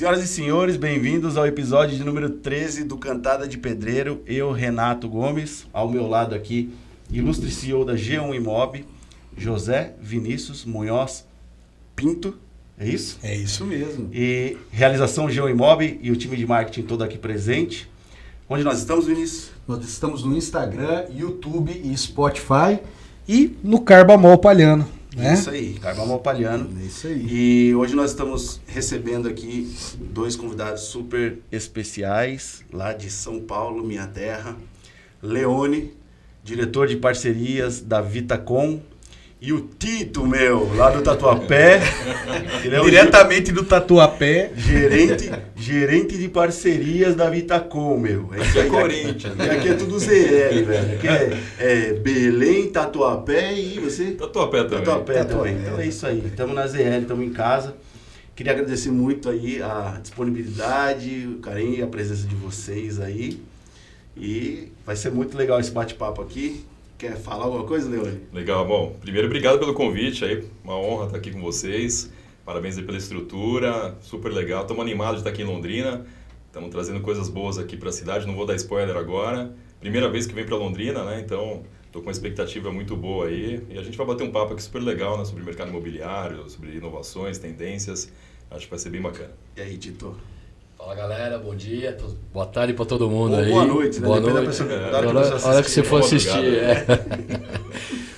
Senhoras e senhores, bem-vindos ao episódio de número 13 do Cantada de Pedreiro. Eu, Renato Gomes, ao meu lado aqui, ilustre CEO da G1 Imob, José Vinícius Munhoz Pinto, é isso? É isso mesmo. E realização G1 Imob e o time de marketing todo aqui presente. Onde nós estamos, Vinícius? Nós estamos no Instagram, YouTube e Spotify e no Carbamol Palhano. Né? Isso aí, Carbamol Palhano. É isso aí. E hoje nós estamos recebendo aqui dois convidados super especiais, lá de São Paulo, minha terra. Leone, diretor de parcerias da Vitacom. E o Tito, meu, lá do Tatuapé. Ele é Diretamente do Tatuapé. Gerente de parcerias da Vitacom, meu. Aqui é Corinthians. E aqui é tudo ZL, velho. Aqui é Belém, Tatuapé e você? Tatuapé também. Tatuapé também. Então é isso aí. Estamos na ZL, estamos em casa. Queria agradecer muito aí a disponibilidade, o carinho e a presença de vocês aí. E vai ser muito legal esse bate-papo aqui. Quer falar alguma coisa, Leone? Legal, bom, primeiro obrigado pelo convite aí, uma honra estar aqui com vocês, parabéns aí pela estrutura, super legal, estamos animados de estar aqui em Londrina, estamos trazendo coisas boas aqui para a cidade, não vou dar spoiler agora, primeira vez que vem para Londrina, né, então estou com uma expectativa muito boa aí, e a gente vai bater um papo aqui super legal, né, sobre o mercado imobiliário, sobre inovações, tendências, acho que vai ser bem bacana. E aí, Tito? Fala galera, bom dia, boa tarde para todo mundo Ou aí. boa noite, né? Boa Depende noite. da Hora que você for assistir.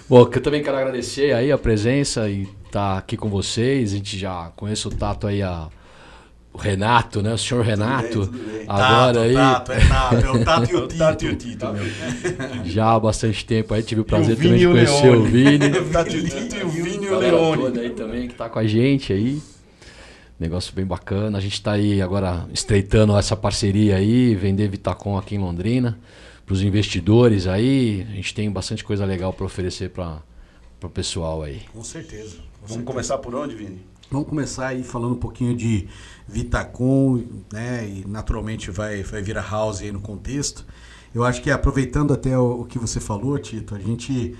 Bom, eu também quero agradecer aí a presença e estar aqui com vocês. A gente já conhece o Tato aí, o Renato, né? O senhor Renato. Tudo bem. Agora Tato, aí. Tato, é Tato, é o Tato e o Tito. Tato e o Tito, meu. Já há bastante tempo aí, tive o prazer Vini também de e o conhecer o Leone. Vini. O Tato e o Tito e o Vini e o Galera Leone. toda aí também que tá com a gente aí. Negócio bem bacana. A gente está aí agora estreitando essa parceria aí, vender Vitacom aqui em Londrina, para os investidores aí. A gente tem bastante coisa legal para oferecer para o pessoal aí. Com certeza. Vamos começar por onde, Vini? Vamos começar aí falando um pouquinho de Vitacom, né? E naturalmente vai virar house aí no contexto. Eu acho que aproveitando até o que você falou, Tito, a gente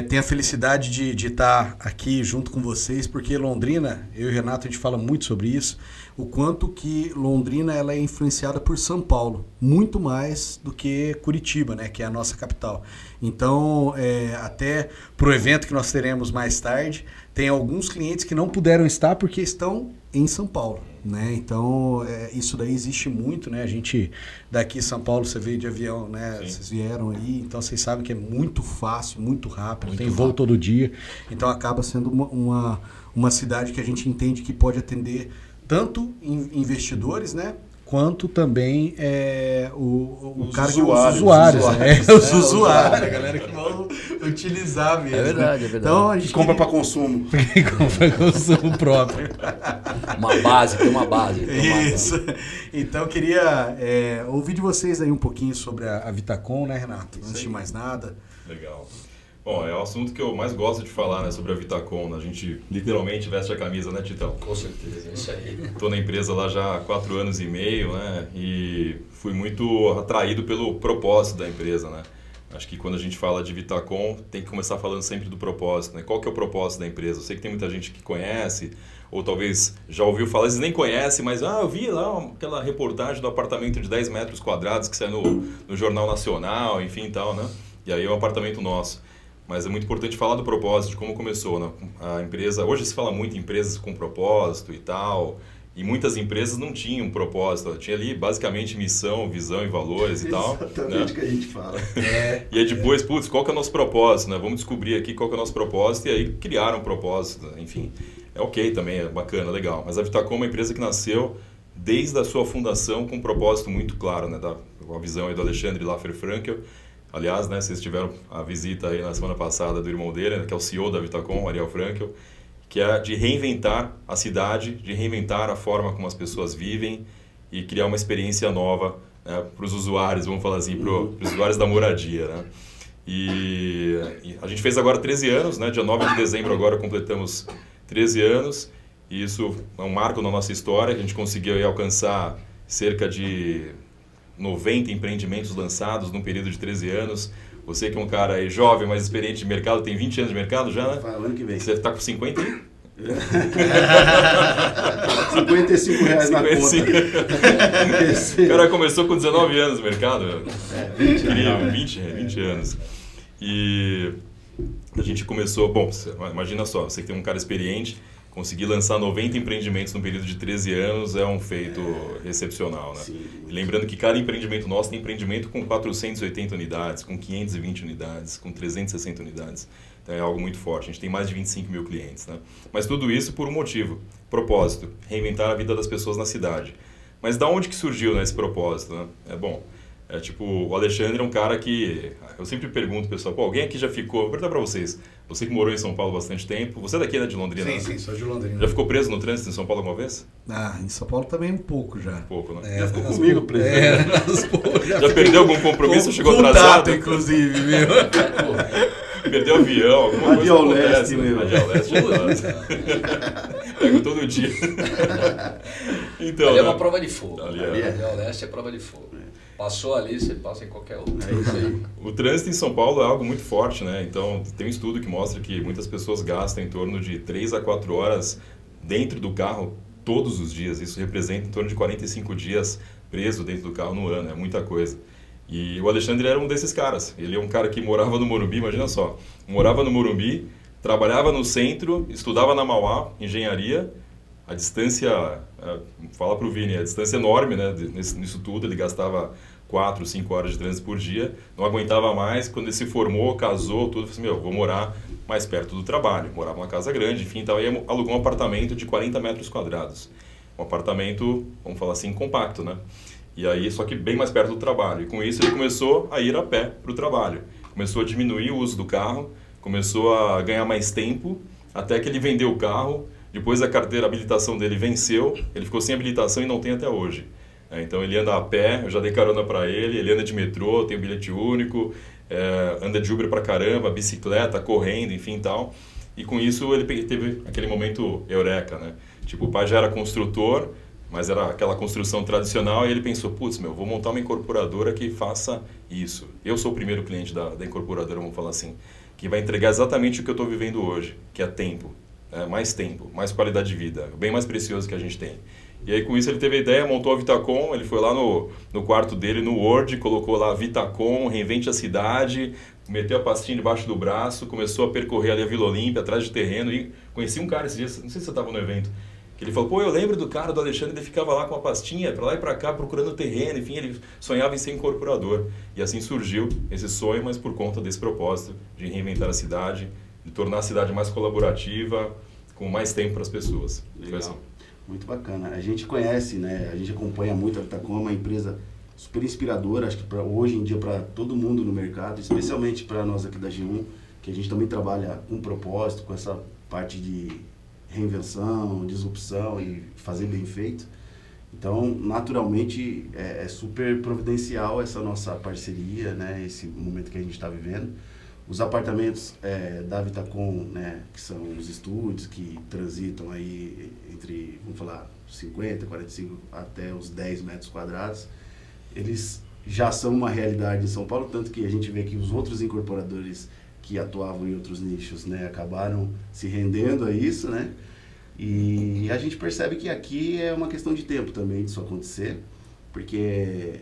tem a felicidade de estar aqui junto com vocês, porque Londrina, eu e o Renato, a gente fala muito sobre isso, o quanto que Londrina ela é influenciada por São Paulo, muito mais do que Curitiba, né, que é a nossa capital. Então, até para o evento que nós teremos mais tarde, tem alguns clientes que não puderam estar porque estão em São Paulo. Né? Então, isso daí existe muito, né? A gente, daqui em São Paulo, você veio de avião, né? Sim. Vocês vieram aí, então vocês sabem que é muito fácil, muito rápido, Muito tem voo rápido. todo dia. Então, acaba sendo uma cidade que a gente entende que pode atender tanto investidores, né? Quanto também o cara que os usuários. Os usuários, a galera que vão utilizar mesmo. É verdade, é verdade. Então, a gente Compra para consumo. compra consumo próprio. Tem uma base. Isso. Então eu queria ouvir de vocês aí um pouquinho sobre a Vitacom, né, Renato? Antes de mais nada. Legal. Bom, é o assunto que eu mais gosto de falar, né, sobre a Vitacom, né? A gente literalmente veste a camisa, né, Titão? Com certeza, é isso aí. Estou na empresa lá já há 4 anos e meio, né? E fui muito atraído pelo propósito da empresa, né? Acho que quando a gente fala de Vitacom, tem que começar falando sempre do propósito, né? Qual que é o propósito da empresa? Eu sei que tem muita gente que conhece, ou talvez já ouviu falar, às vezes nem conhece, mas eu vi lá aquela reportagem do apartamento de 10 metros quadrados que saiu no Jornal Nacional, enfim e tal, né? E aí é um apartamento nosso. Mas é muito importante falar do propósito, de como começou, né? A empresa, hoje se fala muito em empresas com propósito e tal, e muitas empresas não tinham propósito, tinha ali basicamente missão, visão e valores e tal. Exatamente o que a gente fala. E aí depois, qual que é o nosso propósito, né? Vamos descobrir aqui qual que é o nosso propósito, e aí criaram um propósito, enfim. É ok também, é bacana, legal. Mas a Vitacom é uma empresa que nasceu desde a sua fundação com um propósito muito claro, né? A visão aí do Alexandre Laffer Frankel. Aliás, né, vocês tiveram a visita aí na semana passada do irmão dele, né, que é o CEO da Vitacom, Ariel Frankel, que é de reinventar a cidade, de reinventar a forma como as pessoas vivem e criar uma experiência nova, né, para os usuários, vamos falar assim, para os usuários da moradia, né? E a gente fez agora 13 anos, né, dia 9 de dezembro agora completamos 13 anos, e isso é um marco na nossa história, que a gente conseguiu aí alcançar cerca de 90 empreendimentos lançados num período de 13 anos. Você que é um cara aí jovem, mais experiente de mercado, tem 20 anos de mercado já, né? Ano que vem. Você está com 50? R$55 na conta. O cara começou com 19 anos no mercado. 20 anos. E a gente começou... Bom, imagina só, você que tem um cara experiente, conseguir lançar 90 empreendimentos num período de 13 anos é um feito excepcional, né? E lembrando que cada empreendimento nosso tem empreendimento com 480 unidades, com 520 unidades, com 360 unidades. Então é algo muito forte. A gente tem mais de 25 mil clientes, né? Mas tudo isso por um motivo, propósito, reinventar a vida das pessoas na cidade. Mas da onde que surgiu, né, esse propósito, né? Tipo, o Alexandre é um cara que... Eu sempre pergunto, pessoal, pô, alguém aqui já ficou... Vou perguntar pra vocês. Você que morou em São Paulo bastante tempo. Você é daqui, né, de Londrina? Sim, sim, sou de Londrina. Já ficou preso no trânsito em São Paulo alguma vez? Em São Paulo também um pouco já. Um pouco, né? Já ficou comigo preso. Já perdeu algum compromisso? Chegou atrasado? Inclusive, meu. Perdeu avião, alguma coisa Radial Leste, acontece, né? meu. Radial Leste, pego todo dia. Então, Ali é né? uma prova de fogo. Ali Ali é. é. Leste é prova de fogo. Passou ali, você passa em qualquer outro. É isso aí. O trânsito em São Paulo é algo muito forte, né? Então, tem um estudo que mostra que muitas pessoas gastam em torno de 3 a 4 horas dentro do carro todos os dias. Isso representa em torno de 45 dias preso dentro do carro no ano, é muita coisa. E o Alexandre era um desses caras. Ele é um cara que morava no Morumbi, imagina só. Morava no Morumbi, trabalhava no centro, estudava na Mauá, engenharia. A distância, fala para o Vini, a distância enorme, né? Nisso tudo, ele gastava 4, 5 horas de trânsito por dia, não aguentava mais. Quando ele se formou, casou, tudo, falou assim, vou morar mais perto do trabalho. Morava numa casa grande, enfim, então aí alugou um apartamento de 40 metros quadrados. Um apartamento, vamos falar assim, compacto, né? E aí, só que bem mais perto do trabalho. E com isso ele começou a ir a pé para o trabalho. Começou a diminuir o uso do carro, começou a ganhar mais tempo, até que ele vendeu o carro. Depois a carteira, a habilitação dele venceu, ele ficou sem habilitação e não tem até hoje. Então ele anda a pé, eu já dei carona para ele anda de metrô, tem um bilhete único, anda de Uber pra caramba, bicicleta, correndo, enfim e tal. E com isso ele teve aquele momento eureka, né? Tipo, o pai já era construtor, mas era aquela construção tradicional e ele pensou, putz, vou montar uma incorporadora que faça isso. Eu sou o primeiro cliente da incorporadora, vamos falar assim, que vai entregar exatamente o que eu estou vivendo hoje, que é tempo. tempo, mais qualidade de vida, bem mais precioso que a gente tem. E aí com isso ele teve a ideia, montou a Vitacom, ele foi lá no quarto dele, no Word, colocou lá Vitacom, reinvente a cidade, meteu a pastinha debaixo do braço, começou a percorrer ali a Vila Olímpia, atrás de terreno, e conheci um cara esses dias, não sei se você estava no evento, que ele falou, eu lembro do cara, do Alexandre, ele ficava lá com a pastinha, para lá e para cá, procurando terreno, enfim, ele sonhava em ser incorporador. E assim surgiu esse sonho, mas por conta desse propósito de reinventar a cidade, de tornar a cidade mais colaborativa, com mais tempo para as pessoas. Legal. Foi assim. Muito bacana. A gente conhece, né? A gente acompanha muito a Vitacom, é uma empresa super inspiradora, acho que hoje em dia para todo mundo no mercado, especialmente para nós aqui da G1, que a gente também trabalha com propósito, com essa parte de reinvenção, disrupção e fazer bem feito. Então, naturalmente, é super providencial essa nossa parceria, né? Esse momento que a gente está vivendo. Os apartamentos da Vitacom, né, que são os estúdios que transitam aí entre, vamos falar, 50, 45 até os 10 metros quadrados, eles já são uma realidade em São Paulo, tanto que a gente vê que os outros incorporadores que atuavam em outros nichos, né, acabaram se rendendo a isso, né? E a gente percebe que aqui é uma questão de tempo também disso acontecer, porque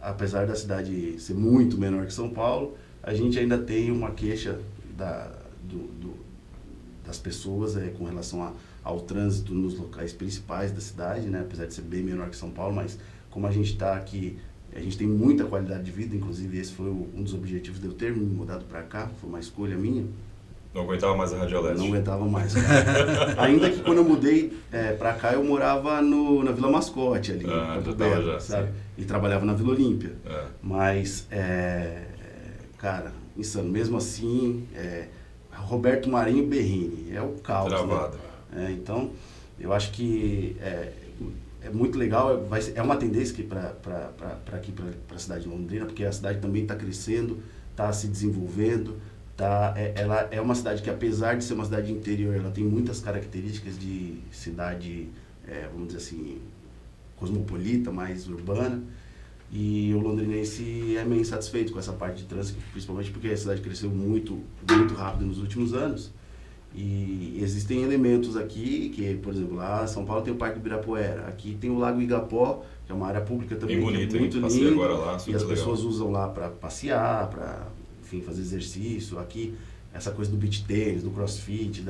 apesar da cidade ser muito menor que São Paulo, a gente ainda tem uma queixa das pessoas com relação ao trânsito nos locais principais da cidade, né? Apesar de ser bem menor que São Paulo, mas como a gente está aqui, a gente tem muita qualidade de vida, inclusive esse foi um dos objetivos de eu ter me mudado para cá, foi uma escolha minha. Não aguentava mais a Radial Leste. Não aguentava mais, cara. Ainda que quando eu mudei para cá, eu morava na Vila Mascote ali, Campo Belo, sabe? Sim. E trabalhava na Vila Olímpia. É. Mas, cara, insano. Mesmo assim, Roberto Marinho Berrini, é o caos, Travado. né? Então, eu acho que é muito legal, é uma tendência para aqui, para a cidade de Londrina, porque a cidade também está crescendo, está se desenvolvendo, ela é uma cidade que, apesar de ser uma cidade interior, ela tem muitas características de cidade, vamos dizer assim, cosmopolita, mais urbana, e o londrinense é meio insatisfeito com essa parte de trânsito, principalmente porque a cidade cresceu muito, muito rápido nos últimos anos, E existem elementos aqui que, por exemplo, lá em São Paulo tem o Parque Ibirapuera, aqui tem o Lago Igapó, que é uma área pública também, Bem bonito, que é muito Passei lindo, agora lá, e super as legal. pessoas usam lá para passear, para, enfim, fazer exercício. Aqui, essa coisa do beach tênis, do crossfit,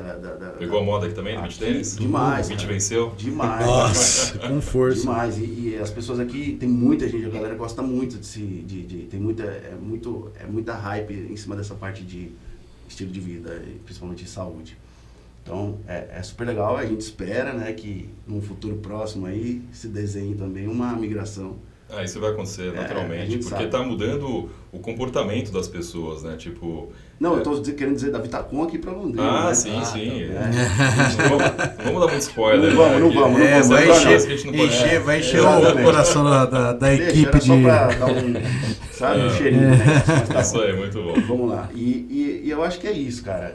Pegou a moda aqui também, no beach tênis? Demais, O beach cara. venceu? Demais. Nossa, com força. Demais. E as pessoas aqui, tem muita gente, a galera gosta muito tem muita hype em cima dessa parte de estilo de vida, e principalmente de saúde. Então, é super legal, a gente espera, né, que num futuro próximo aí se desenhe também uma migração. Isso vai acontecer a naturalmente, gente porque sabe. está mudando o comportamento das pessoas, né? Tipo... Não, eu estou querendo dizer da Vitacom aqui para Londrina, né? Sim. Tá Vamos dar muito spoiler. Não vamos. Vai entrar nessa que a gente não pode- vai encher Exatamente. o coração da Deixa, equipe era só de... para dar um cheirinho, né? Mas tá Isso bom. aí, muito bom. Vamos lá. E eu acho que é isso, cara.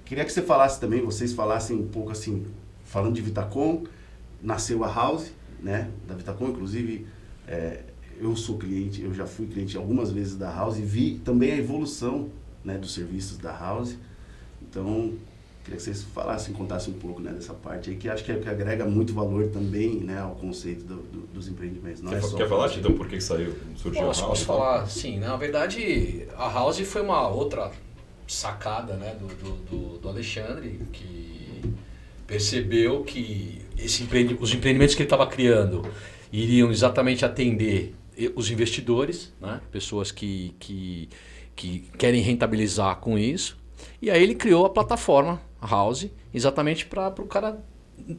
Queria que você falasse também, vocês falassem um pouco assim, falando de Vitacom, nasceu a House, né, da Vitacom, inclusive eu sou cliente, eu já fui cliente algumas vezes da House e vi também a evolução, né, dos serviços da House. Então, queria que vocês falassem, contassem um pouco, né, dessa parte aí, que acho que agrega muito valor também, né, ao conceito dos empreendimentos. Não Quer falar, Titão, por que saiu? Surgiu a House? Posso falar, sim. Na verdade, a House foi uma outra sacada, né, do Alexandre, que percebeu que os empreendimentos que ele estava criando iriam exatamente atender os investidores, né, pessoas que querem rentabilizar com isso. E aí ele criou a plataforma House exatamente para o cara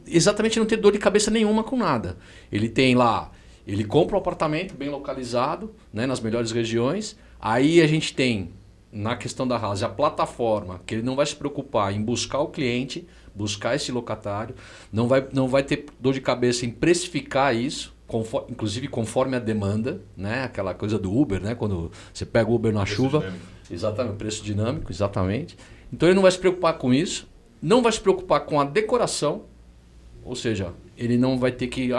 exatamente não ter dor de cabeça nenhuma com nada. Ele tem lá, ele compra um apartamento bem localizado, né, nas melhores regiões. Aí a gente tem, na questão da House, a plataforma, que ele não vai se preocupar em buscar o cliente, buscar esse locatário, não vai ter dor de cabeça em precificar isso, inclusive conforme a demanda, né? Aquela coisa do Uber, né? Quando você pega o Uber na chuva. Dinâmico. Exatamente, preço dinâmico, exatamente. Então ele não vai se preocupar com isso, não vai se preocupar com a decoração, ou seja, ele não vai ter que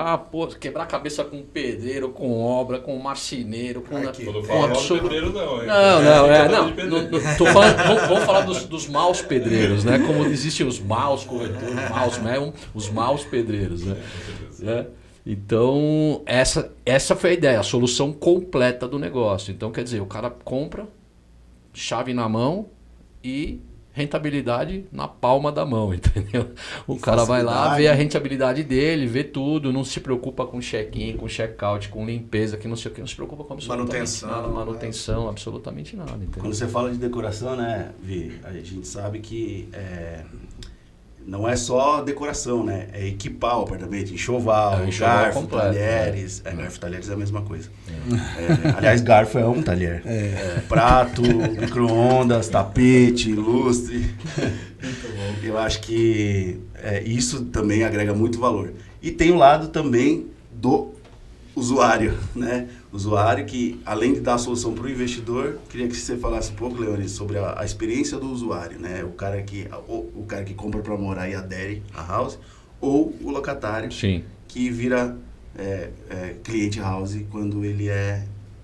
quebrar a cabeça com pedreiro, com obra, com marceneiro, com... Quando fala mal do pedreiro, não. Hein? Tô falando, vamos falar dos maus pedreiros, né? Como existem os maus corretores, os maus pedreiros, né? Então, essa foi a ideia, a solução completa do negócio. Então, quer dizer, o cara compra, chave na mão e rentabilidade na palma da mão, entendeu? O cara vai lá, vê a rentabilidade dele, vê tudo, não se preocupa com check-in, com check-out, com limpeza, que não sei o que, não se preocupa com absolutamente nada, manutenção, absolutamente nada, entendeu? Quando você fala de decoração, né, Vi, a gente sabe que não é só decoração, né? É equipar o apartamento, enxoval, garfo, completo, talheres. Garfo e talheres é a mesma coisa. Aliás, garfo é um talher. Prato, micro-ondas, tapete, lustre. Eu acho que isso também agrega muito valor. E tem o lado também do usuário, né? Usuário que, além de dar a solução para o investidor, queria que você falasse um pouco, Leone, sobre a experiência do usuário, né? O cara que compra para morar e adere à House, ou o locatário Sim. que vira cliente House quando ele é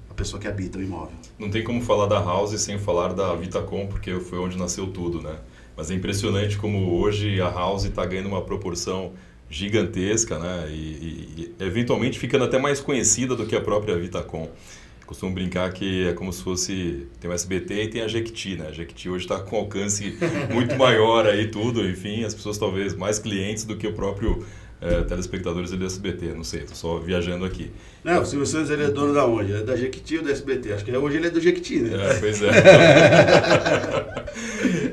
a pessoa que habita o imóvel. Não tem como falar da House sem falar da Vitacom, porque foi onde nasceu tudo, né? Mas é impressionante como hoje a House está ganhando uma proporção gigantesca, né? E eventualmente ficando até mais conhecida do que a própria Vitacom. Costumo brincar que é como se fosse... Tem o SBT e tem a Jequiti, né? A Jequiti hoje está com alcance muito maior aí tudo, enfim, as pessoas talvez mais clientes do que o próprio telespectadores do SBT, não sei, estou só viajando aqui. Não, o Silvio Santos ele é dono da onde? É da Jequiti ou do SBT? Acho que hoje ele é do Jequiti, né? Pois é.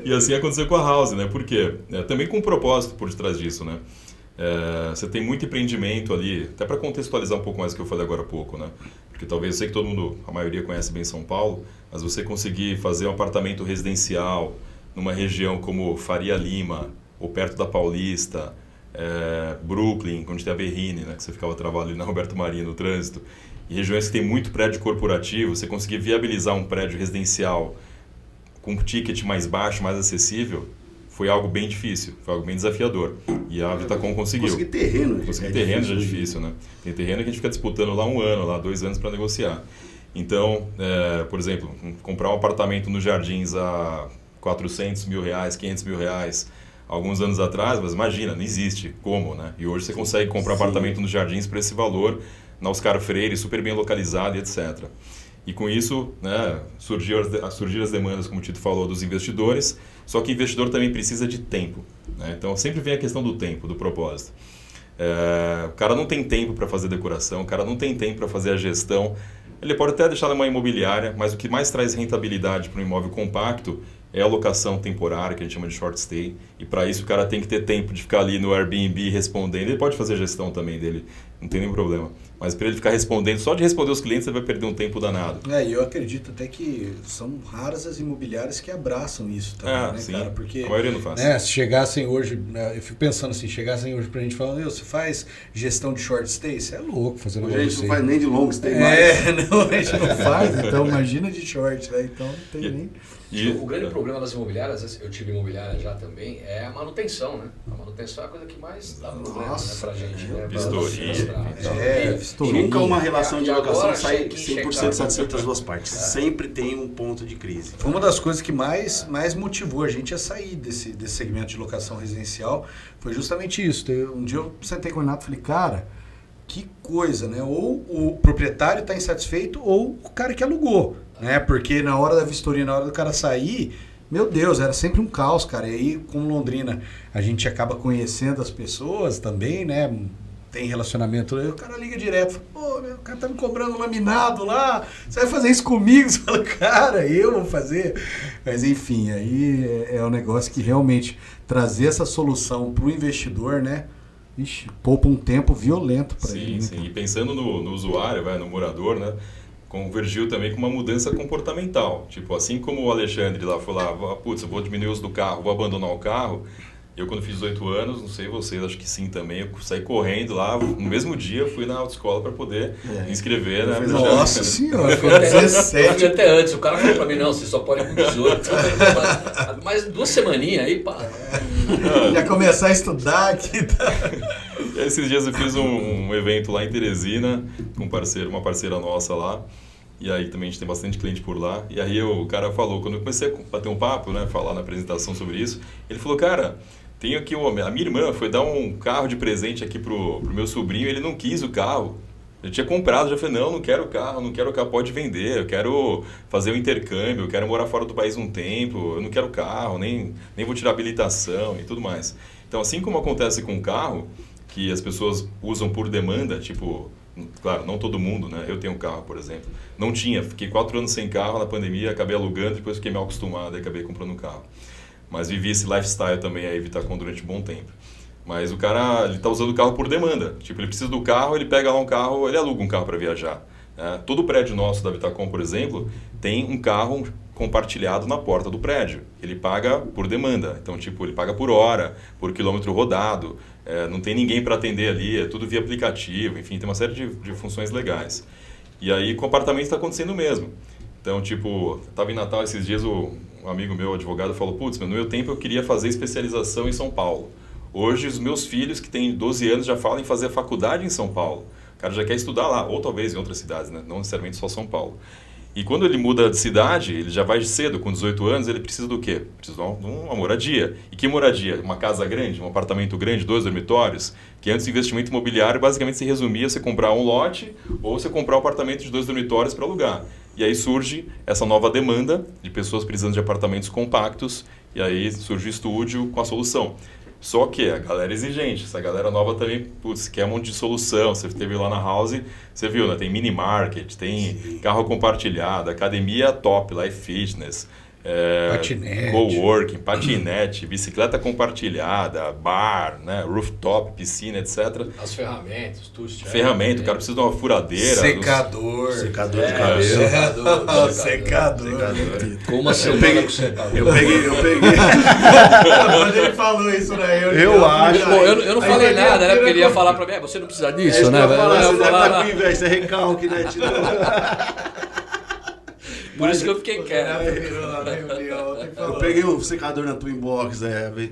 E assim aconteceu com a House, né? Por quê? Também com um propósito por detrás disso, né? Você tem muito empreendimento ali, até para contextualizar um pouco mais o que eu falei agora há pouco, né? Porque talvez eu sei que todo mundo, a maioria conhece bem São Paulo, mas você conseguir fazer um apartamento residencial numa região como Faria Lima, ou perto da Paulista, Brooklyn, onde tem a Berrine, né? Que você ficava travado ali na Roberto Marinho no trânsito, e regiões que tem muito prédio corporativo, você conseguir viabilizar um prédio residencial com um ticket mais baixo, mais acessível, foi algo bem difícil, foi algo bem desafiador. E a Vitacom conseguiu. Conseguir terreno. Conseguir terreno já é difícil, né? Tem terreno que a gente fica disputando lá 1 ano, lá 2 anos para negociar. Então, por exemplo, comprar um apartamento nos Jardins a 400 mil reais, 500 mil reais alguns anos atrás, mas imagina, não existe como, né? E hoje você consegue comprar apartamento nos Jardins por esse valor, na Oscar Freire, super bem localizado e etc. E com isso, né, surgiram as demandas, como o Tito falou, dos investidores, só que o investidor também precisa de tempo, né? Então sempre vem a questão do tempo, do propósito. O cara não tem tempo para fazer decoração, o cara não tem tempo para fazer a gestão. Ele pode até deixar numa imobiliária, mas o que mais traz rentabilidade para um imóvel compacto é a locação temporária, que a gente chama de short stay. E para isso o cara tem que ter tempo de ficar ali no Airbnb respondendo. Ele pode fazer a gestão também dele, não tem nenhum problema. Mas para ele ficar respondendo, só de responder os clientes, ele vai perder um tempo danado. E eu acredito até que são raras as imobiliárias que abraçam isso também, né, sim. cara? Porque, a maioria não faz. né, se chegassem hoje, eu fico pensando assim, chegassem hoje pra gente falar, você faz gestão de short stay? Você é louco fazendo Hoje a gente não faz nem de long stay mais. Não, a gente não faz, então imagina de short, né? Então não tem nem... O grande problema das imobiliárias, eu tive imobiliária já também, é a manutenção, né? A manutenção é a coisa que mais dá problema, né, pra gente, né? Vistoria. Nunca uma relação de locação sai tem que 100% satisfeita das duas partes. Sempre tem um ponto de crise. Foi uma das coisas que mais motivou a gente a sair desse segmento de locação residencial, foi justamente isso. Um dia eu sentei com o Renato e falei, cara, que coisa, né? Ou o proprietário está insatisfeito ou o cara que alugou, né? Porque na hora da vistoria, na hora do cara sair, meu Deus, era sempre um caos, cara. E aí, com Londrina, a gente acaba conhecendo as pessoas também, né? Tem relacionamento, aí o cara liga direto, fala, pô, o cara tá me cobrando laminado lá, você vai fazer isso comigo? Você fala, cara, eu vou fazer. Mas enfim, aí é um negócio que realmente trazer essa solução para o investidor, né? Ixi, poupa um tempo violento para ele. Né? Sim, e pensando no usuário, no morador, né? Convergiu também com uma mudança comportamental. Tipo, assim como o Alexandre lá falou, putz, eu vou diminuir o uso do carro, vou abandonar o carro. Eu, quando fiz 18 anos, não sei vocês, acho que sim também, eu saí correndo lá, no mesmo dia fui na autoescola para poder me inscrever, né? Nossa senhora, foi 17. Até antes, o cara falou para mim, não, você só pode com 18. Mas 2 semaninhas aí, pá. Já começar a estudar aqui. Tá? E esses dias eu fiz um evento lá em Teresina, com uma parceira nossa lá. E aí também a gente tem bastante cliente por lá. E aí o cara falou, quando eu comecei a bater um papo, né, falar na apresentação sobre isso, ele falou, cara, tenho aqui a minha irmã foi dar um carro de presente aqui pro meu sobrinho, ele não quis o carro. Eu tinha comprado, já falei, não quero o carro, pode vender, eu quero fazer o intercâmbio, eu quero morar fora do país um tempo, eu não quero carro, nem vou tirar habilitação e tudo mais. Então, assim como acontece com o carro, que as pessoas usam por demanda, tipo, claro, não todo mundo, né? Eu tenho um carro, por exemplo. Não tinha, fiquei 4 anos sem carro na pandemia, acabei alugando, depois fiquei mal acostumado e acabei comprando um carro. Mas vivi esse lifestyle também aí, Vitacom, durante um bom tempo. Mas o cara, ele está usando o carro por demanda. Tipo, ele precisa do carro, ele pega lá um carro, ele aluga um carro para viajar. Todo prédio nosso da Vitacom, por exemplo, tem um carro compartilhado na porta do prédio. Ele paga por demanda. Então, tipo, ele paga por hora, por quilômetro rodado. Não tem ninguém para atender ali, é tudo via aplicativo. Enfim, tem uma série de funções legais. E aí, com o apartamento está acontecendo o mesmo. Então, tipo, estava em Natal esses dias, um amigo meu, advogado, falou, putz, no meu tempo eu queria fazer especialização em São Paulo. Hoje, os meus filhos, que têm 12 anos, já falam em fazer faculdade em São Paulo. O cara já quer estudar lá, ou talvez em outras cidades, né? Não necessariamente só São Paulo. E quando ele muda de cidade, ele já vai cedo, com 18 anos, ele precisa do quê? Precisa de uma moradia. E que moradia? Uma casa grande, um apartamento grande, 2 dormitórios, que antes o investimento imobiliário basicamente se resumia a você comprar um lote ou você comprar um apartamento de 2 dormitórios para alugar. E aí surge essa nova demanda de pessoas precisando de apartamentos compactos, e aí surge o estúdio com a solução. Só que a galera é exigente, essa galera nova também, putz, quer um monte de solução. Você teve lá na House, você viu, né? Tem mini market, tem carro compartilhado, academia top, life fitness, patinete, coworking, patinete, bicicleta compartilhada, bar, né? Rooftop, piscina, etc. As ferramentas, tudo. Ferramenta, o cara precisa de uma furadeira. Secador de cabelo. Secador. Como assim? Eu peguei. Quando ele falou isso, né? Eu acho. Bom, eu não falei nada, né? Porque ele ia falar pra mim, você não precisa disso, né? Você deve estar com inveja, você recalque, né? Por isso que eu fiquei O quieto. Renato virou lá na reunião ontem e Eu falou. peguei um secador na Twinbox,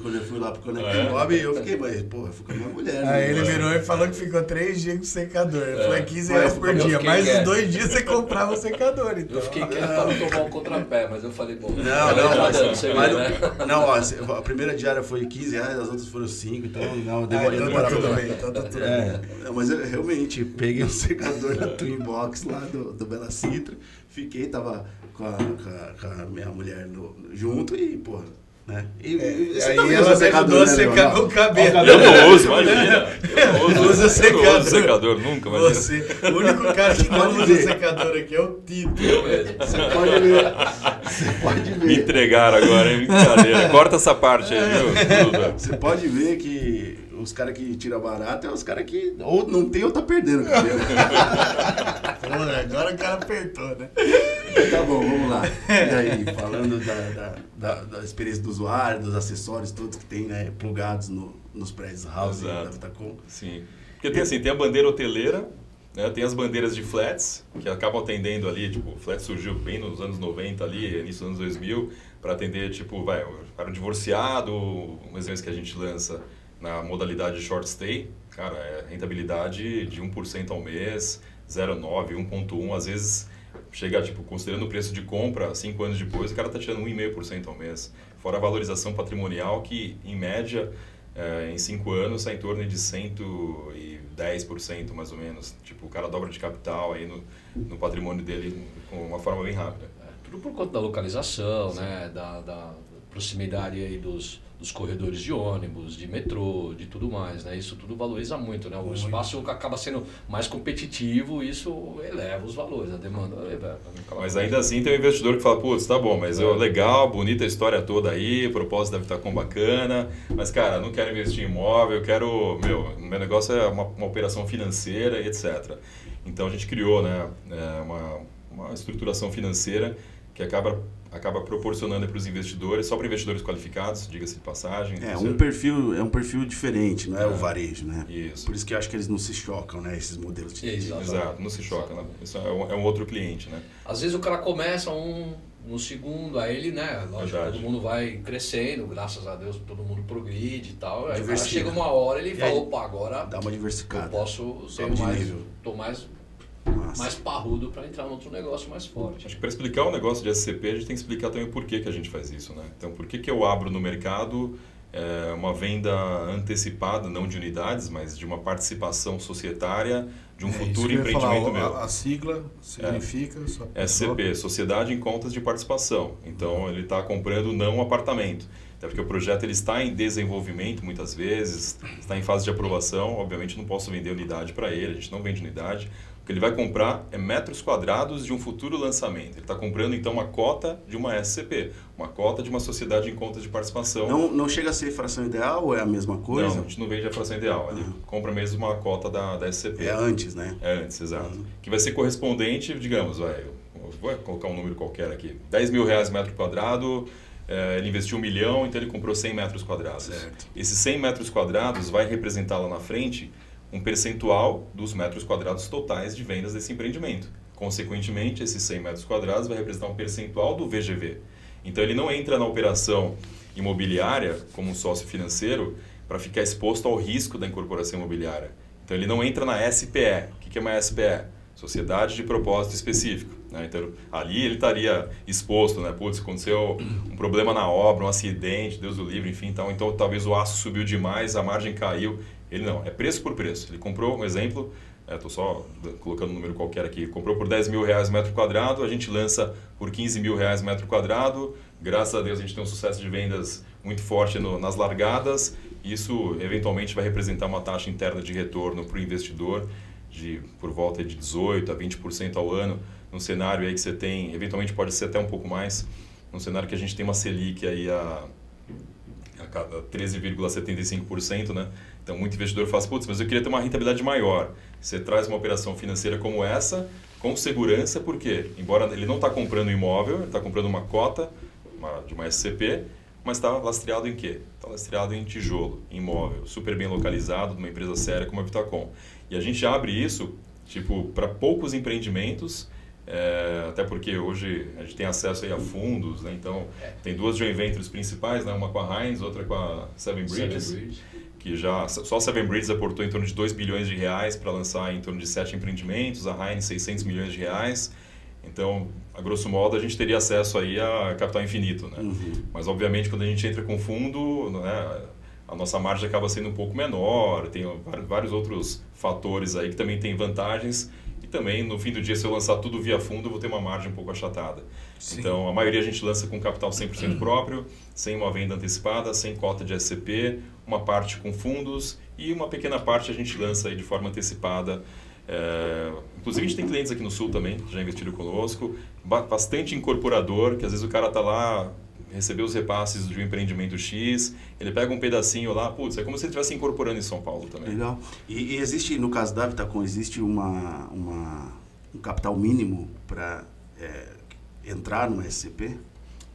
quando eu fui lá pro Connect Mob, eu fiquei, mas, pô, eu fui com a minha mulher. Aí ele né? virou e falou que ficou 3 dias com secador. Foi 15 reais por eu dia. fiquei Mais os quieto. 2 dias você comprava o secador. Então. Eu fiquei quieto para não tomar um contrapé, mas eu falei, bom, Não, tá dando, você mas, vê, né? não, ó, a primeira diária foi 15 reais, as outras foram 5, então não, Ah, demorei então para tá tudo bem, então tá tudo bem. Não, mas eu realmente peguei um secador na Twinbox lá do Bela Citra, fiquei, tava com a minha mulher junto e, porra, né? E Aí também ela usa ajudou a né, secar Leonardo? meu cabelo. Eu não uso, imagina. Eu não Usa uso secador. Eu uso secador nunca, imagina. Você, o único cara que não pode usa ver. secador aqui é o Tito. Você pode ver. Você pode Me ver. entregaram agora, hein? Brincadeira. Corta essa parte aí, viu? Duda? Você pode ver que os caras que tiram barato é os caras que ou não tem ou tá perdendo o cabelo. Porra, agora o cara apertou, né? Tá bom, vamos lá. E aí, falando da experiência do usuário, dos acessórios todos que tem, né, plugados nos prédios house Exato. da Vitacom. Sim. Porque tem assim, tem a bandeira hoteleira, né, tem as bandeiras de flats, que acabam atendendo ali, tipo, o flat surgiu bem nos anos 90 ali, início dos anos 2000, para atender, tipo, para um divorciado, um exemplo que a gente lança na modalidade short stay, cara, é rentabilidade de 1% ao mês, 0,9, 1,1, às vezes chega, tipo, considerando o preço de compra, 5 anos depois, o cara está tirando 1,5% ao mês. Fora a valorização patrimonial, que, em média, em 5 anos, está em torno de 110%, mais ou menos. Tipo, o cara dobra de capital aí no patrimônio dele com uma forma bem rápida. Tudo por conta da localização, né? Da proximidade aí dos corredores de ônibus, de metrô, de tudo mais, né? Isso tudo valoriza muito, né? O espaço acaba sendo mais competitivo, isso eleva os valores, a demanda eleva. Mas ainda assim tem um investidor que fala, putz, tá bom, mas legal, bonita a história toda aí, o propósito deve estar com bacana, mas cara, não quero investir em imóvel, eu quero, meu negócio é uma operação financeira e etc. Então a gente criou, né, uma estruturação financeira que acaba proporcionando para os investidores, só para investidores qualificados, diga-se de passagem. É um perfil diferente, não é o varejo, né? Isso. Por isso que eu acho que eles não se chocam, né? Esses modelos de Exato, não se choca, né? Isso é um outro cliente, né? Às vezes o cara começa no segundo, aí ele, né, lógico, Verdade. todo mundo vai crescendo, graças a Deus todo mundo progride e tal, aí o cara Diversifica. chega uma hora ele E fala, aí, opa, agora dá uma eu diversificada. posso ser Sobe de mais, nível. tô mais Massa. parrudo para entrar em outro negócio mais forte. Acho que para explicar o negócio de SCP, a gente tem que explicar também o porquê que a gente faz isso, né? Então, por que eu abro no mercado uma venda antecipada, não de unidades, mas de uma participação societária de um futuro empreendimento meu? A sigla significa... Só SCP, Sociedade em Contas de Participação. Então, ele está comprando não um apartamento. Até porque o projeto ele está em desenvolvimento, muitas vezes, está em fase de aprovação. Obviamente, não posso vender unidade para ele, a gente não vende unidade. O que ele vai comprar é metros quadrados de um futuro lançamento. Ele está comprando, então, uma cota de uma SCP, uma cota de uma Sociedade em Contas de Participação. Não chega a ser fração ideal ou é a mesma coisa? Não, a gente não vende a fração ideal. Ele compra mesmo uma cota da SCP. É antes, né? É antes, exato. Que vai ser correspondente, digamos, eu vou colocar um número qualquer aqui, 10 mil reais metro quadrado, ele investiu 1 milhão, então ele comprou 100 metros quadrados. Certo. Esses 100 metros quadrados vai representar lá na frente um percentual dos metros quadrados totais de vendas desse empreendimento. Consequentemente, esses 100 metros quadrados vai representar um percentual do VGV. Então ele não entra na operação imobiliária como um sócio financeiro para ficar exposto ao risco da incorporação imobiliária. Então ele não entra na SPE. O que é uma SPE? Sociedade de Propósito Específico. Né? Então ali ele estaria exposto, né? Putz, aconteceu um problema na obra, um acidente, Deus o livre, enfim. Então talvez o aço subiu demais, a margem caiu. Ele não, é preço por preço. Ele comprou, um exemplo, estou só colocando um número qualquer aqui, comprou por 10 mil reais metro quadrado, a gente lança por 15 mil reais metro quadrado, graças a Deus a gente tem um sucesso de vendas muito forte nas largadas, isso eventualmente vai representar uma taxa interna de retorno para o investidor por volta de 18% a 20% ao ano, num cenário aí que você tem, eventualmente pode ser até um pouco mais, num cenário que a gente tem uma Selic aí a 13,75%, né? Então, muito investidor fala assim, putz, mas eu queria ter uma rentabilidade maior. Você traz uma operação financeira como essa, com segurança, porque, embora ele não está comprando um imóvel, ele está comprando uma cota de uma SCP, mas está lastreado em quê? Está lastreado em tijolo, em imóvel, super bem localizado, de uma empresa séria como a Vitacom. E a gente abre isso, tipo, para poucos empreendimentos, Até porque hoje a gente tem acesso aí a fundos, né? Então tem 2 joint ventures principais, né? Uma com a Hines, outra com a Seven Bridges, que já só a Seven Bridges aportou em torno de 2 bilhões de reais para lançar em torno de 7 empreendimentos, a Hines 600 milhões de reais. Então, a grosso modo, a gente teria acesso aí a capital infinito, né? Mas obviamente quando a gente entra com fundo, né, a nossa margem acaba sendo um pouco menor, tem vários outros fatores aí que também tem vantagens. E também, no fim do dia, se eu lançar tudo via fundo, eu vou ter uma margem um pouco achatada. Sim. Então, a maioria a gente lança com capital 100% próprio, sem uma venda antecipada, sem cota de SCP, uma parte com fundos e uma pequena parte a gente lança aí de forma antecipada. Inclusive, a gente tem clientes aqui no Sul também, que já investiram conosco, bastante incorporador, que às vezes o cara está lá, recebeu os repasses de um empreendimento X, ele pega um pedacinho lá, putz, é como se ele estivesse incorporando em São Paulo também. Legal. E existe, no caso da Vitacom, existe um capital mínimo para entrar no SCP?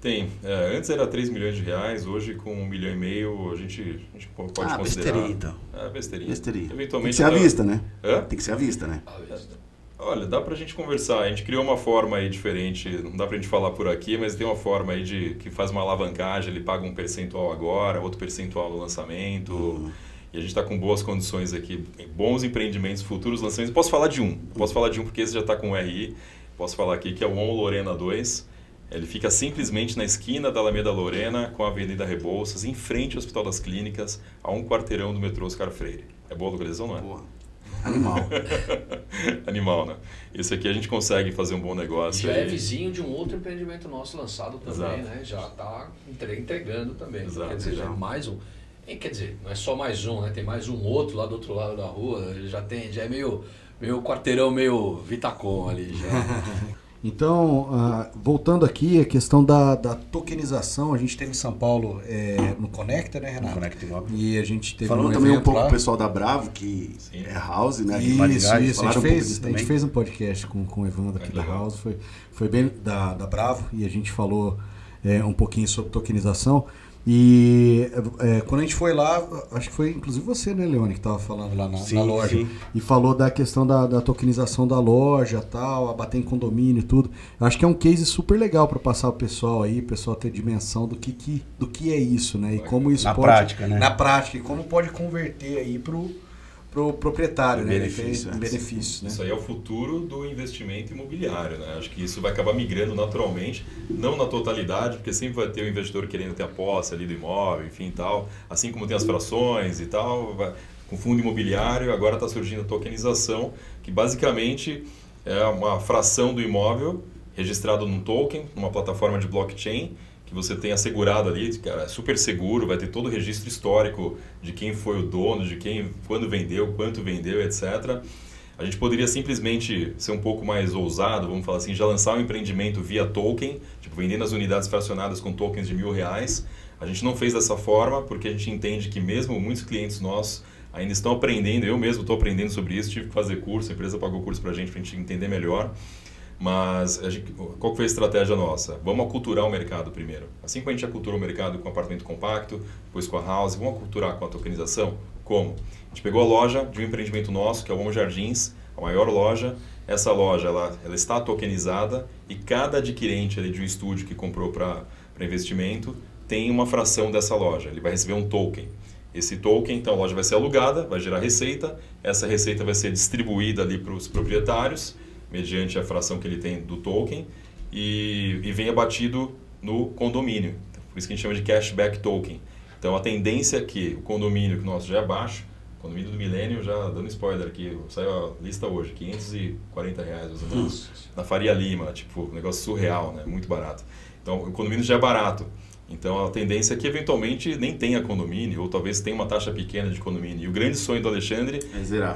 Tem. Antes era 3 milhões de reais, hoje com 1,5 milhão a gente pode considerar. Besteirinha, então. Besteirinha. Eventualmente, tem que ser à vista, né? Tem que ser à vista, né? Olha, dá pra gente conversar. A gente criou uma forma aí diferente, não dá pra gente falar por aqui, mas tem uma forma aí que faz uma alavancagem, ele paga um percentual agora, outro percentual no lançamento. E a gente está com boas condições aqui, bons empreendimentos, futuros lançamentos. Posso falar de um porque esse já está com o RI. Posso falar aqui que é o On Lorena 2. Ele fica simplesmente na esquina da Alameda Lorena com a Avenida Rebouças, em frente ao Hospital das Clínicas, a 1 quarteirão do metrô Oscar Freire. É boa a localização, não é? Boa. Animal. Animal, né? Esse aqui a gente consegue fazer um bom negócio. Já é vizinho de um outro empreendimento nosso lançado também, Exato. Né? Já está entregando também. Exato. Quer dizer, já é mais um. Quer dizer, não é só mais um, né? Tem mais um outro lá do outro lado da rua. Ele já é meio quarteirão, meio Vitacom ali já. Então, voltando aqui, a questão da tokenização, a gente teve em São Paulo no Conecta, né, Renato? No Conecta Imóvel. E a gente teve falando também um pouco com o pessoal da Bravo, que é House, né? Isso. A gente fez um podcast com o Evandro aqui da House, foi bem da Bravo, e a gente falou um pouquinho sobre tokenização. E quando a gente foi lá, acho que foi inclusive você, né, Leone, que estava falando lá na loja. Sim. E falou da questão da tokenização da loja, tal, a bater em condomínio e tudo. Eu acho que é um case super legal para passar o pessoal aí, o pessoal ter dimensão do que é isso, né? E como isso pode... prática, né? Na prática, e como pode converter aí pro proprietário, né? Benefícios, né? Isso aí é o futuro do investimento imobiliário, né? Acho que isso vai acabar migrando naturalmente, não na totalidade, porque sempre vai ter o investidor querendo ter a posse ali do imóvel, enfim, tal. Assim como tem as frações e tal, com fundo imobiliário, agora está surgindo a tokenização, que basicamente é uma fração do imóvel registrado num token, numa plataforma de blockchain, que você tem assegurado ali, cara, é super seguro, vai ter todo o registro histórico de quem foi o dono, de quem, quando vendeu, quanto vendeu, etc. A gente poderia simplesmente ser um pouco mais ousado, vamos falar assim, já lançar um empreendimento via token, tipo vendendo as unidades fracionadas com tokens de R$1.000. A gente não fez dessa forma porque a gente entende que mesmo muitos clientes nossos ainda estão aprendendo, eu mesmo estou aprendendo sobre isso, tive que fazer curso, a empresa pagou curso para a gente entender melhor. Mas qual foi a estratégia nossa? Vamos aculturar o mercado primeiro. Assim como a gente aculturou o mercado com o apartamento compacto, depois com a house, vamos aculturar com a tokenização? Como? A gente pegou a loja de um empreendimento nosso, que é o Homo Jardins, a maior loja. Essa loja ela está tokenizada e cada adquirente ali de um estúdio que comprou para investimento tem uma fração dessa loja. Ele vai receber um token. Esse token, então a loja vai ser alugada, vai gerar receita. Essa receita vai ser distribuída ali para os proprietários, mediante a fração que ele tem do token, e vem abatido no condomínio. Por isso que a gente chama de cashback token. Então a tendência é que o condomínio que nosso já é baixo, o condomínio do Milênio, já dando spoiler aqui, saiu a lista hoje, R$540, mais ou menos, na Faria Lima, tipo, um negócio surreal, né? Muito barato. Então o condomínio já é barato. Então a tendência é que eventualmente nem tenha condomínio, ou talvez tenha uma taxa pequena de condomínio. E o grande sonho do Alexandre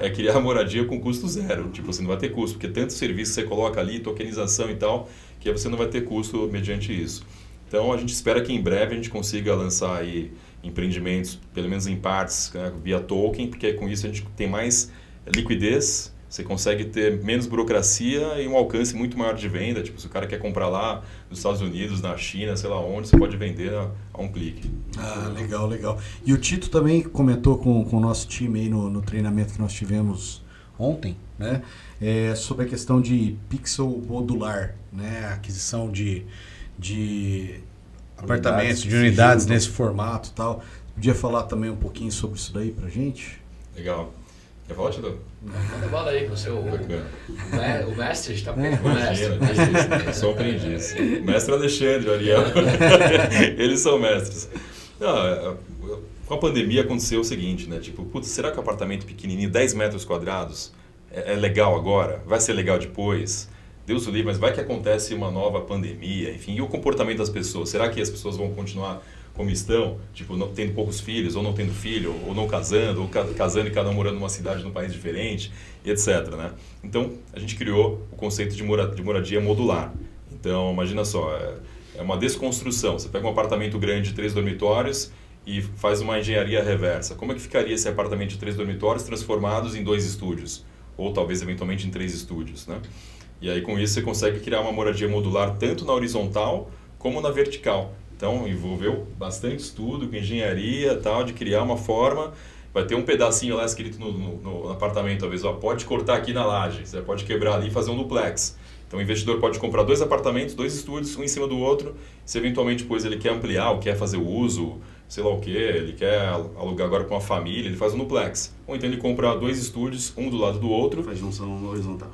é criar a moradia com custo zero. Tipo, você não vai ter custo, porque tanto serviço você coloca ali, tokenização e tal, que você não vai ter custo mediante isso. Então a gente espera que em breve a gente consiga lançar aí empreendimentos, pelo menos em partes, né, via token, porque com isso a gente tem mais liquidez. Você consegue ter menos burocracia e um alcance muito maior de venda. Tipo, se o cara quer comprar lá nos Estados Unidos, na China, sei lá onde, você pode vender a um clique. Ah, legal. E o Tito também comentou com o nosso time aí no treinamento que nós tivemos ontem, né? Sobre a questão de pixel modular, né? Aquisição de apartamentos, de unidades nesse formato e tal. Podia falar também um pouquinho sobre isso daí pra gente? Legal. Quer falar, Tito? Manda bala aí com o seu... O mestre, a gente tá pegando o Imagina, mestre. sou aprendiz. Mestre Alexandre, Ariel. Eles são mestres. Não, com a pandemia aconteceu o seguinte, né? Tipo, putz, será que o apartamento pequenininho, 10 metros quadrados, é legal agora? Vai ser legal depois? Deus o livre, mas vai que acontece uma nova pandemia, enfim, e o comportamento das pessoas? Será que as pessoas vão continuar como estão, tipo, não, tendo poucos filhos, ou não tendo filho, ou não casando, ou casando e cada um morando numa cidade, num país diferente, e etc, né? Então, a gente criou o conceito de moradia modular. Então, imagina só, é uma desconstrução. Você pega um apartamento grande de 3 dormitórios e faz uma engenharia reversa. Como é que ficaria esse apartamento de 3 dormitórios transformados em 2 estúdios? Ou talvez, eventualmente, em 3 estúdios, né? E aí, com isso, você consegue criar uma moradia modular tanto na horizontal como na vertical. Então, envolveu bastante estudo com engenharia tal, de criar uma forma. Vai ter um pedacinho lá escrito no apartamento, talvez, ó, pode cortar aqui na laje, você pode quebrar ali e fazer um duplex. Então, o investidor pode comprar 2 apartamentos, 2 estúdios, um em cima do outro. Se eventualmente depois ele quer ampliar ou quer fazer o uso, sei lá o que, ele quer alugar agora com uma família, ele faz um duplex. Ou então ele compra 2 estúdios, um do lado do outro. Faz junção horizontal.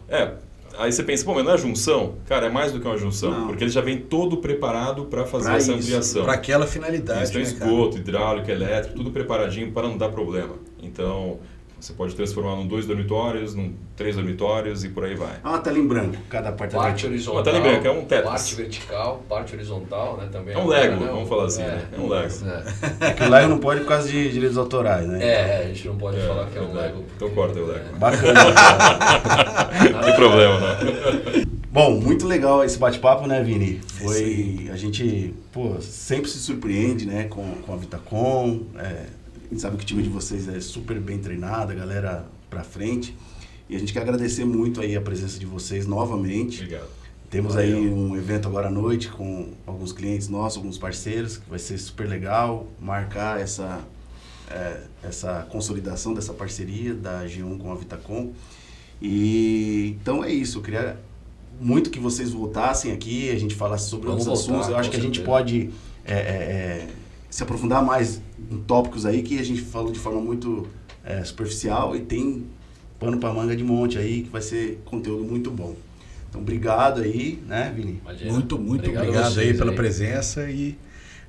Aí você pensa, pô, mas não é junção? Cara, é mais do que uma junção, Não. porque ele já vem todo preparado para fazer Pra essa isso, ampliação. Para aquela finalidade, Isso tem né, cara? esgoto, hidráulico, elétrico, tudo preparadinho para não dar problema. Então, você pode transformar num 2 dormitórios, num 3 dormitórios e por aí vai. É uma tela em branco, cada apartamento. Parte horizontal, Uma tela em branco, é um Tetris. parte vertical, parte horizontal, né? Também É um agora, Lego, né? vamos falar assim, né? É um Lego. É que o Lego não pode por causa de direitos autorais, né? A gente não pode falar que é um Lego. Então corta o Lego. Bacana. Não tem problema, né? Bom, muito legal esse bate-papo, né, Vini? A gente, pô, sempre se surpreende, né, com a Vitacom. A gente sabe que o time de vocês é super bem treinado, a galera pra frente. E a gente quer agradecer muito aí a presença de vocês novamente. Obrigado. Temos aí um evento agora à noite com alguns clientes nossos, alguns parceiros, que vai ser super legal marcar essa consolidação dessa parceria da G1 com a Vitacom. E então é isso, eu queria muito que vocês voltassem aqui, a gente falasse sobre Vamos outros voltar, assuntos. Eu acho com que a gente certeza. pode se aprofundar mais em tópicos aí que a gente falou de forma muito superficial e tem pano para manga de monte aí, que vai ser conteúdo muito bom. Então, obrigado aí, né, Vini? Imagina. Muito a obrigado vocês aí pela presença e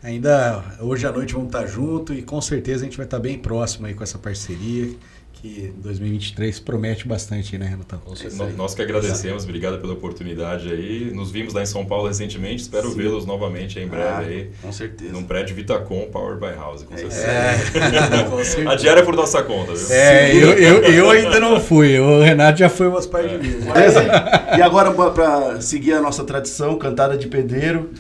ainda hoje à noite vamos estar junto e com certeza a gente vai estar bem próximo aí com essa parceria que 2023 promete bastante, né, Renatão? Com certeza. Nós que agradecemos, obrigado pela oportunidade aí. Nos vimos lá em São Paulo recentemente, espero Sim. vê-los novamente aí em breve aí. Com certeza. Num prédio Vitacom Powered by House, com certeza. Com certeza. A diária é por nossa conta, viu? Eu ainda não fui, o Renato já foi umas partes de vezes. Beleza? E agora, para seguir a nossa tradição, cantada de pedreiro,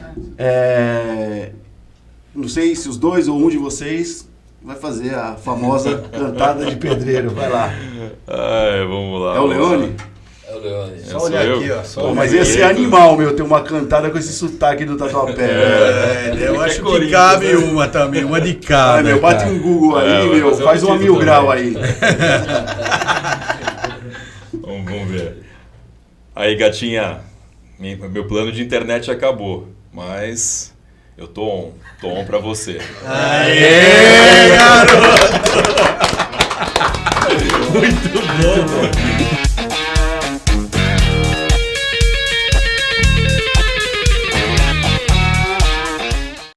não sei se os dois ou um de vocês vai fazer a famosa cantada de pedreiro. Vai lá. Vamos lá. É o Leone? É o Leone. Só Sou olhar eu. aqui, ó. Só Pô, olhar mas aqui. esse é animal, meu, ter uma cantada com esse sotaque do Tatuapé. Eu acho que Corinthians, cabe né? uma também, uma de cada. Ai, meu, bate cara. um Google aí, vai meu, fazer faz um uma título 1000 grau também. aí. Vamos ver. Aí, gatinha, meu plano de internet acabou, mas eu tô on pra você. Aê, garoto!